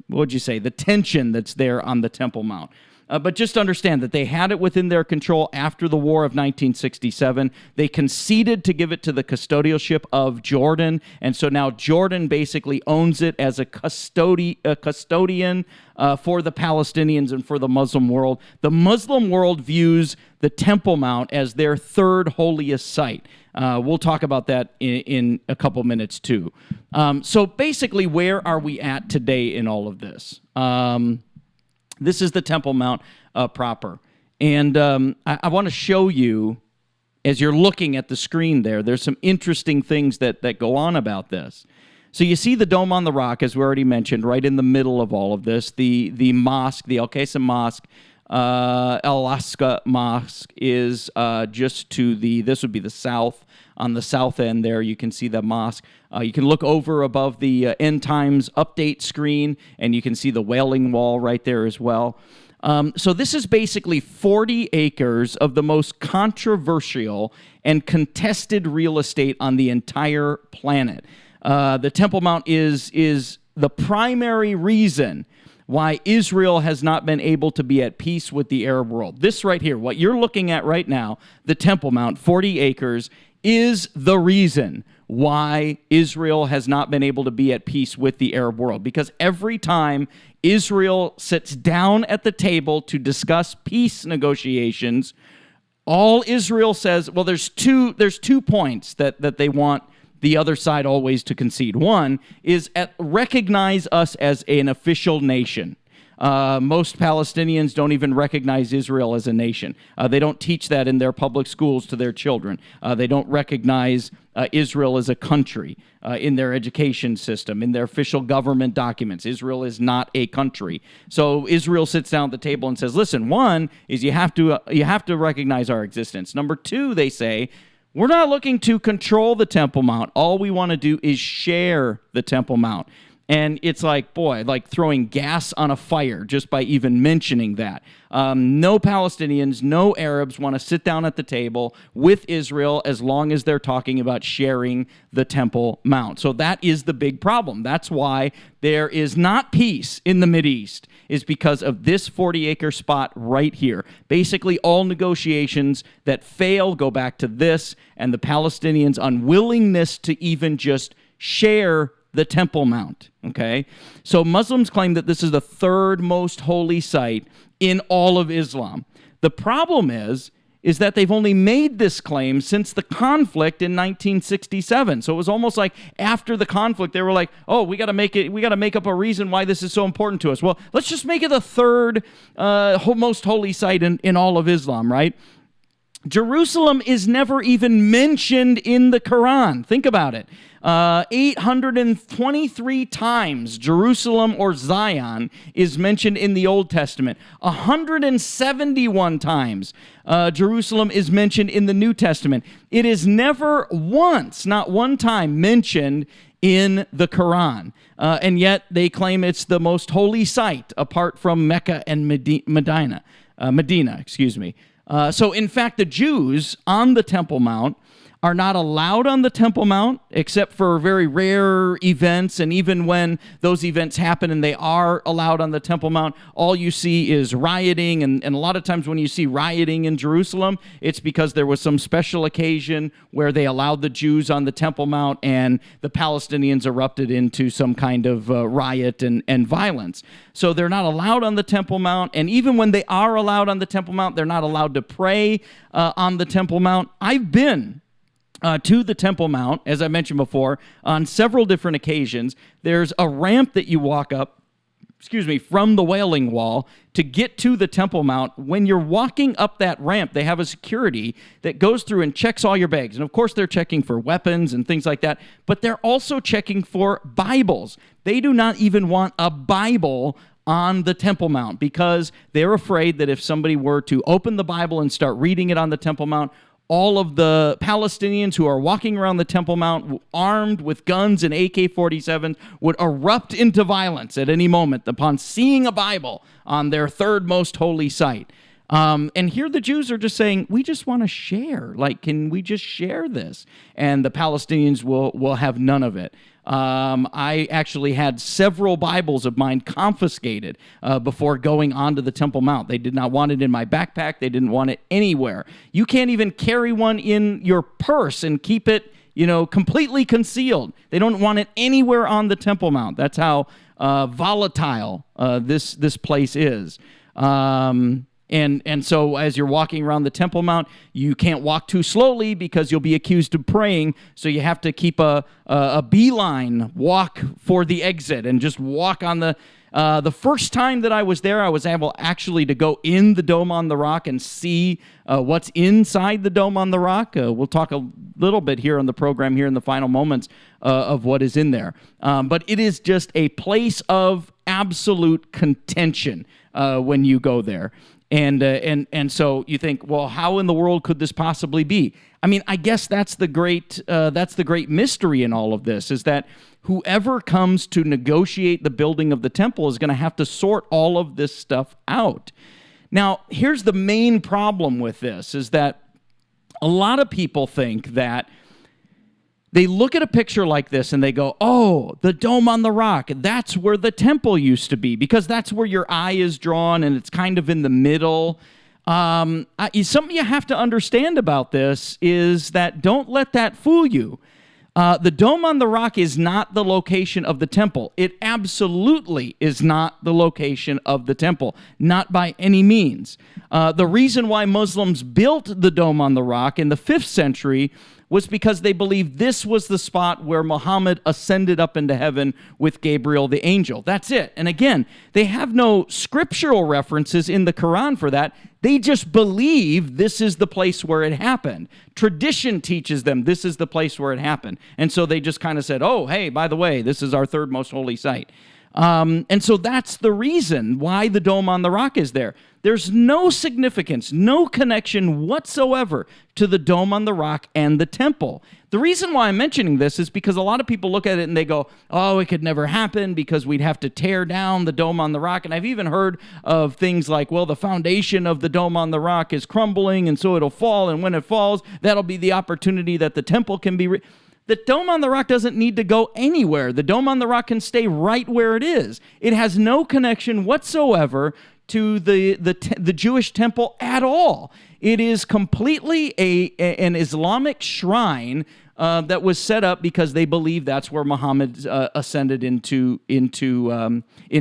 what'd you say, the tension that's there on the Temple Mount. But just understand that they had it within their control after the War of 1967. They conceded to give it to the custodialship of Jordan, and so now Jordan basically owns it as a custodian for the Palestinians and for the Muslim world. The Muslim world views the Temple Mount as their third holiest site. We'll talk about that in a couple minutes, too. So basically, where are we at today in all of this? This is the Temple Mount proper. And I want to show you, as you're looking at the screen there's some interesting things that go on about this. So you see the Dome on the Rock, as we already mentioned, right in the middle of all of this. The mosque, the Al-Qasim Mosque, Al-Aqsa Mosque is just to this would be the south. On the south end there, you can see the mosque. You can look over above the End Times update screen, and you can see the Wailing Wall right there as well. So this is basically 40 acres of the most controversial and contested real estate on the entire planet. The Temple Mount is the primary reason why Israel has not been able to be at peace with the Arab world. This right here, what you're looking at right now, the Temple Mount, 40 acres, is the reason why Israel has not been able to be at peace with the Arab world. Because every time Israel sits down at the table to discuss peace negotiations, all Israel says, well, there's two points that they want the other side always to concede. One is recognize us as an official nation. Most Palestinians don't even recognize Israel as a nation. They don't teach that in their public schools to their children. They don't recognize Israel as a country in their education system, in their official government documents. Israel is not a country. So Israel sits down at the table and says, listen, one is you have to recognize our existence. Number two, they say, we're not looking to control the Temple Mount. All we want to do is share the Temple Mount. And it's like, boy, like throwing gas on a fire just by even mentioning that. No Palestinians, no Arabs want to sit down at the table with Israel as long as they're talking about sharing the Temple Mount. So that is the big problem. That's why there is not peace in the Mideast, is because of this 40-acre spot right here. Basically, all negotiations that fail go back to this and the Palestinians' unwillingness to even just share the Temple Mount, okay? So Muslims claim that this is the third most holy site in all of Islam. The problem is that they've only made this claim since the conflict in 1967. So it was almost like after the conflict, they were like, oh, we got to make up a reason why this is so important to us. Well, let's just make it the third most holy site in all of Islam, right? Jerusalem is never even mentioned in the Quran. Think about it. 823 times Jerusalem or Zion is mentioned in the Old Testament. 171 times Jerusalem is mentioned in the New Testament. It is never once, not one time, mentioned in the Quran. And yet they claim it's the most holy site apart from Mecca and Medina. So in fact, the Jews on the Temple Mount are not allowed on the Temple Mount except for very rare events, and even when those events happen and they are allowed on the Temple Mount, all you see is rioting, and a lot of times when you see rioting in Jerusalem, it's because there was some special occasion where they allowed the Jews on the Temple Mount and the Palestinians erupted into some kind of riot and violence. So they're not allowed on the Temple Mount, and even when they are allowed on the Temple Mount, they're not allowed to pray on the Temple Mount. I've been to the Temple Mount, as I mentioned before, on several different occasions. There's a ramp that you walk up from the Wailing Wall to get to the Temple Mount. When you're walking up that ramp, they have a security that goes through and checks all your bags. And of course, they're checking for weapons and things like that, but they're also checking for Bibles. They do not even want a Bible on the Temple Mount because they're afraid that if somebody were to open the Bible and start reading it on the Temple Mount, all of the Palestinians who are walking around the Temple Mount armed with guns and AK-47s would erupt into violence at any moment upon seeing a Bible on their third most holy site. And here the Jews are just saying, we just want to share. Like, can we just share this? And the Palestinians will have none of it. I actually had several Bibles of mine confiscated before going onto the Temple Mount. They did not want it in my backpack. They didn't want it anywhere. You can't even carry one in your purse and keep it, completely concealed. They don't want it anywhere on the Temple Mount. That's how volatile this place is. And so as you're walking around the Temple Mount, you can't walk too slowly because you'll be accused of praying. So you have to keep a beeline walk for the exit and just walk on the first time that I was there, I was able actually to go in the Dome on the Rock and see what's inside the Dome on the Rock. We'll talk a little bit here on the program here in the final moments of what is in there. But it is just a place of absolute contention when you go there. And so you think, well, how in the world could this possibly be? I mean, I guess that's the great mystery in all of this, is that whoever comes to negotiate the building of the temple is going to have to sort all of this stuff out. Now, here's the main problem with this, is that a lot of people think that they look at a picture like this and they go, oh, the Dome on the Rock, that's where the temple used to be, because that's where your eye is drawn and it's kind of in the middle. Something you have to understand about this is that don't let that fool you. The Dome on the Rock is not the location of the temple. It absolutely is not the location of the temple, not by any means. The reason why Muslims built the Dome on the Rock in the 5th century was because they believed this was the spot where Muhammad ascended up into heaven with Gabriel the angel. That's it. And again, they have no scriptural references in the Quran for that. They just believe this is the place where it happened. Tradition teaches them this is the place where it happened. And so they just kind of said, oh, hey, by the way, this is our third most holy site. And so that's the reason why the Dome on the Rock is there. There's no significance, no connection whatsoever to the Dome on the Rock and the temple. The reason why I'm mentioning this is because a lot of people look at it and they go, oh, it could never happen because we'd have to tear down the Dome on the Rock. And I've even heard of things like, well, the foundation of the Dome on the Rock is crumbling and so it'll fall. And when it falls, that'll be the opportunity that the temple can be The Dome on the Rock doesn't need to go anywhere. The Dome on the Rock can stay right where it is. It has no connection whatsoever to the Jewish temple at all. It is completely an Islamic shrine that was set up because they believe that's where Muhammad ascended into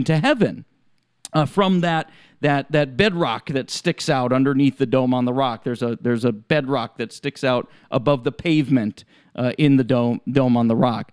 heaven from that bedrock that sticks out underneath the Dome on the Rock. There's a bedrock that sticks out above the pavement in the dome on the Rock.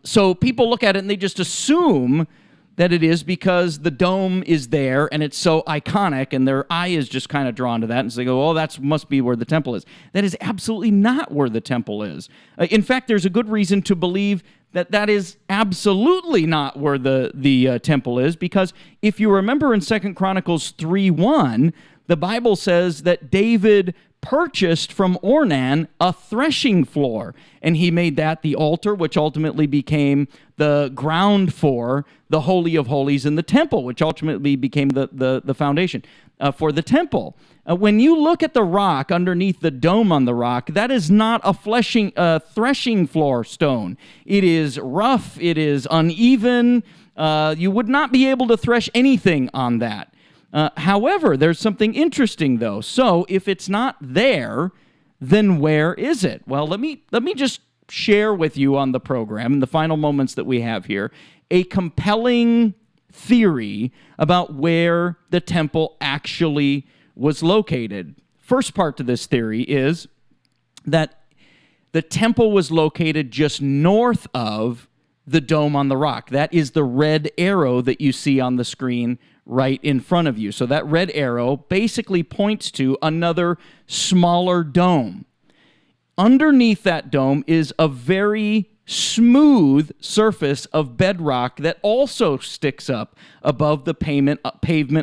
So people look at it and they just assume that it is because the dome is there and it's so iconic, and their eye is just kind of drawn to that, and so they go, oh, that must be where the temple is. That is absolutely not where the temple is. In fact, there's a good reason to believe that is absolutely not where the temple is, because if you remember in 2 Chronicles 3:1, the Bible says that David purchased from Ornan a threshing floor, and he made that the altar, which ultimately became the ground for the Holy of Holies in the temple, which ultimately became the foundation for the temple. When you look at the rock underneath the Dome on the Rock, that is not a threshing floor stone. It is rough, it is uneven. You would not be able to thresh anything on that. However, there's something interesting, though. So if it's not there, then where is it? Well, let me just share with you on the program, in the final moments that we have here, a compelling theory about where the temple actually was located. First part to this theory is that the temple was located just north of the dome on the rock. That is the red arrow that you see on the screen right in front of you. So that red arrow basically points to another smaller dome. Underneath that dome is a very smooth surface of bedrock that also sticks up above the pavement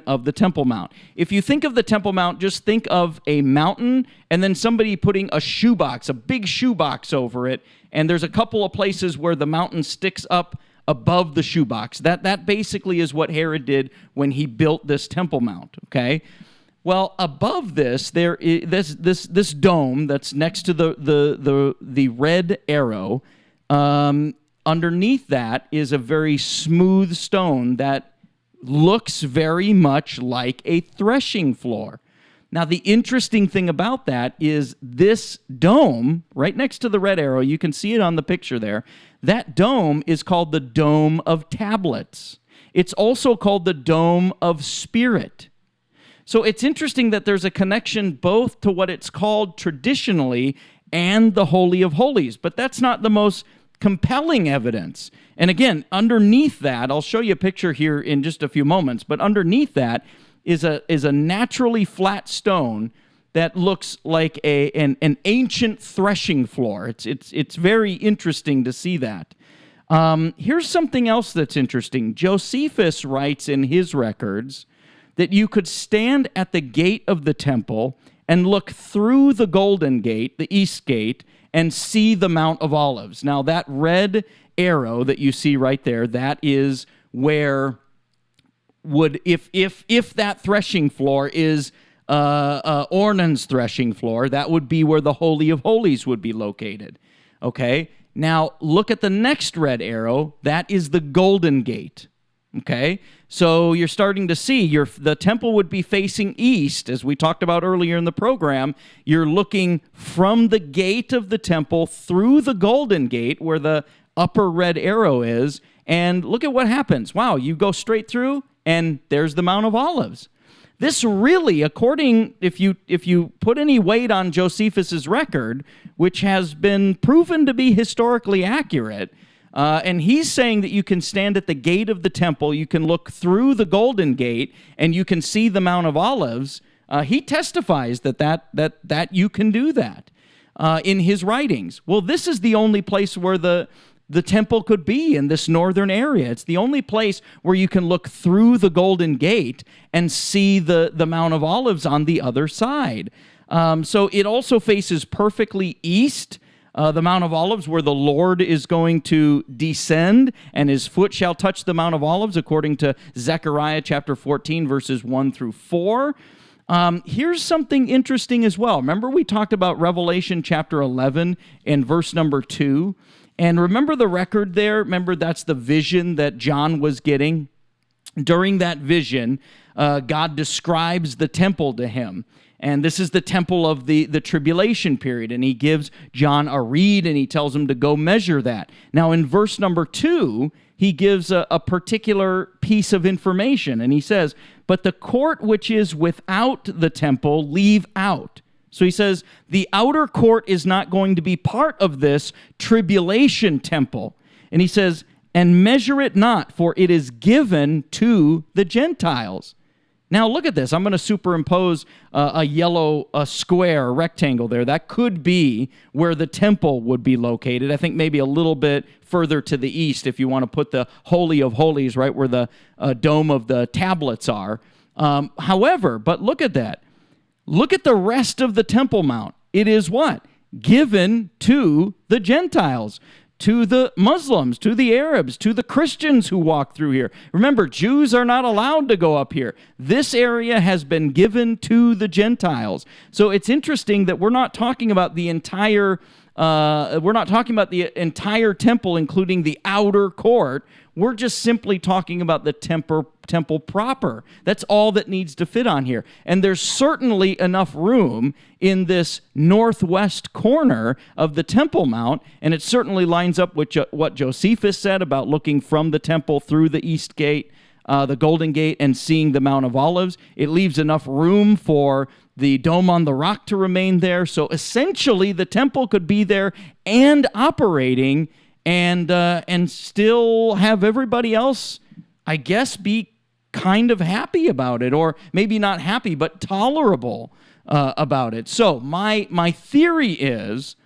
of the Temple Mount. If you think of the Temple Mount, just think of a mountain and then somebody putting a shoebox, a big shoebox over it, and there's a couple of places where the mountain sticks up above the shoebox. That basically is what Herod did when he built this Temple Mount, okay? Well, above this, there is this dome that's next to the red arrow. Underneath that is a very smooth stone that looks very much like a threshing floor. Now, the interesting thing about that is this dome, right next to the red arrow, you can see it on the picture there, that dome is called the Dome of Tablets. It's also called the Dome of Spirit. So it's interesting that there's a connection both to what it's called traditionally and the Holy of Holies, but that's not the most compelling evidence. And again, underneath that, I'll show you a picture here in just a few moments, but underneath that is a naturally flat stone that looks like an ancient threshing floor. It's very interesting to see that. Here's something else that's interesting. Josephus writes in his records that you could stand at the gate of the temple and look through the Golden Gate, the East Gate, and see the Mount of Olives. Now, that red arrow that you see right there, that is where if that threshing floor is Ornan's threshing floor, that would be where the Holy of Holies would be located. Okay? Now, look at the next red arrow. That is the Golden Gate. Okay? So you're starting to see the temple would be facing east, as we talked about earlier in the program. You're looking from the gate of the temple through the Golden Gate, where the upper red arrow is, and look at what happens. Wow, you go straight through, and there's the Mount of Olives. This really, if you put any weight on Josephus's record, which has been proven to be historically accurate, and he's saying that you can stand at the gate of the temple, you can look through the Golden Gate, and you can see the Mount of Olives. He testifies that you can do that in his writings. Well, this is the only place where the temple could be in this northern area. It's the only place where you can look through the Golden Gate and see the Mount of Olives on the other side. So it also faces perfectly east, the Mount of Olives, where the Lord is going to descend, and his foot shall touch the Mount of Olives, according to Zechariah chapter 14, verses 1 through 4. Here's something interesting as well. Remember we talked about Revelation chapter 11 and verse number 2? And remember the record there? Remember that's the vision that John was getting? During that vision, God describes the temple to him. And this is the temple of the tribulation period. And he gives John a reed, and he tells him to go measure that. Now, in verse number 2, he gives a particular piece of information. And he says, "But the court which is without the temple leave out." So he says, the outer court is not going to be part of this tribulation temple. And he says, "And measure it not, for it is given to the Gentiles." Now look at this. I'm going to superimpose a yellow square, a rectangle there. That could be where the temple would be located. I think maybe a little bit further to the east if you want to put the Holy of Holies right where the dome of the tablets are. However, but look at that. Look at the rest of the Temple Mount. It is what? Given to the Gentiles, to the Muslims, to the Arabs, to the Christians who walk through here. Remember, Jews are not allowed to go up here. This area has been given to the Gentiles. So it's interesting that we're not talking about the entire temple, including the outer court. We're just simply talking about the temple proper. That's all that needs to fit on here. And there's certainly enough room in this northwest corner of the Temple Mount, and it certainly lines up with what Josephus said about looking from the temple through the east gate, the Golden Gate, and seeing the Mount of Olives. It leaves enough room for the Dome on the Rock to remain there. So essentially, the temple could be there and operating, and still have everybody else, I guess, be kind of happy about it, or maybe not happy, but tolerable about it. So my theory is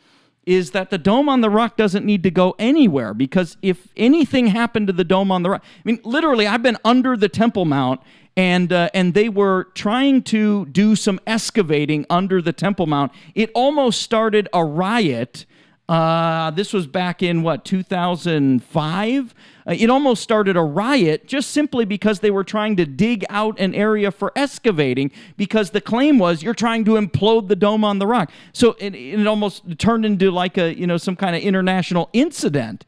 that the Dome on the Rock doesn't need to go anywhere, because if anything happened to the Dome on the Rock, I mean, literally, I've been under the Temple Mount, and they were trying to do some excavating under the Temple Mount. It almost started a riot. This was back in, 2005? It almost started a riot just simply because they were trying to dig out an area for excavating, because the claim was you're trying to implode the Dome on the Rock. So it almost turned into like some kind of international incident.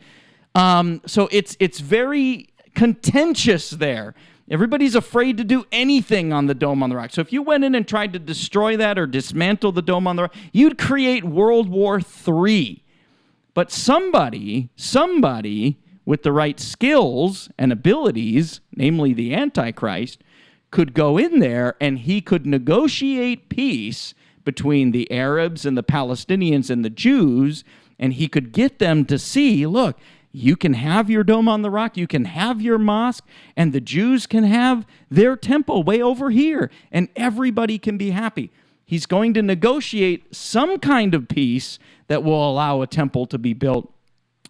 So it's very contentious there. Everybody's afraid to do anything on the Dome on the Rock. So if you went in and tried to destroy that or dismantle the Dome on the Rock, you'd create World War III. But somebody with the right skills and abilities, namely the Antichrist, could go in there and he could negotiate peace between the Arabs and the Palestinians and the Jews, and he could get them to see, look, you can have your Dome on the Rock, you can have your mosque, and the Jews can have their temple way over here, and everybody can be happy. He's going to negotiate some kind of peace that will allow a temple to be built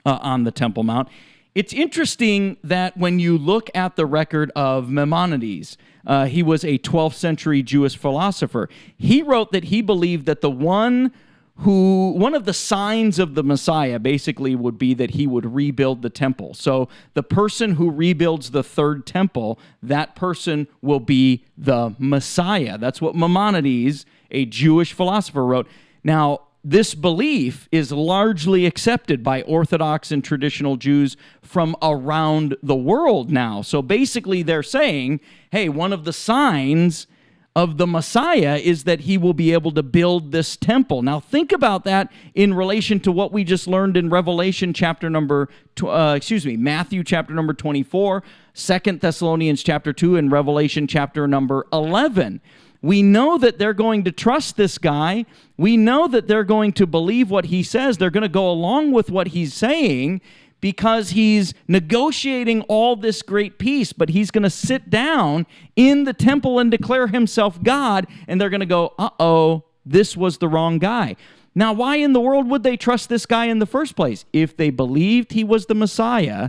on the Temple Mount. It's interesting that when you look at the record of Maimonides, he was a 12th century Jewish philosopher. He wrote that he believed that one of the signs of the Messiah basically would be that he would rebuild the temple. So the person who rebuilds the third temple, that person will be the Messiah. That's what Maimonides, a Jewish philosopher, wrote. Now, this belief is largely accepted by Orthodox and traditional Jews from around the world now. So basically they're saying, hey, one of the signs of the Messiah is that he will be able to build this temple. Now think about that in relation to what we just learned in Matthew chapter number 24, 2 Thessalonians chapter 2, and Revelation chapter number 11. We know that they're going to trust this guy. We know that they're going to believe what he says. They're going to go along with what he's saying because he's negotiating all this great peace, but he's going to sit down in the temple and declare himself God, and they're going to go, uh-oh, this was the wrong guy. Now, why in the world would they trust this guy in the first place? If they believed he was the Messiah,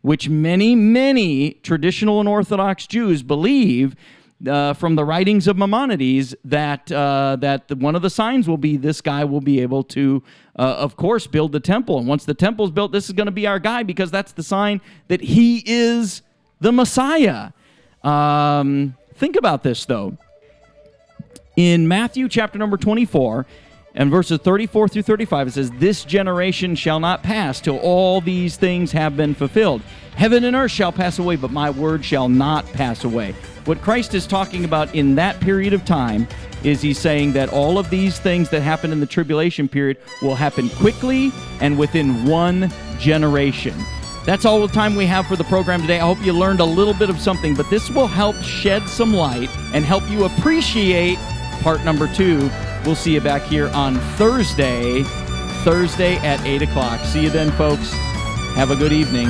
which many, many traditional and Orthodox Jews believe, from the writings of Maimonides, that one of the signs will be this guy will be able to, of course, build the temple. And once the temple's built, this is going to be our guy, because that's the sign that he is the Messiah. Think about this, though. In Matthew chapter number 24, and verses 34 through 35, it says, "This generation shall not pass till all these things have been fulfilled. Heaven and earth shall pass away, but my word shall not pass away." What Christ is talking about in that period of time is he's saying that all of these things that happen in the tribulation period will happen quickly and within one generation. That's all the time we have for the program today. I hope you learned a little bit of something, but this will help shed some light and help you appreciate part number 2. We'll see you back here on Thursday at 8 o'clock. See you then, folks. Have a good evening.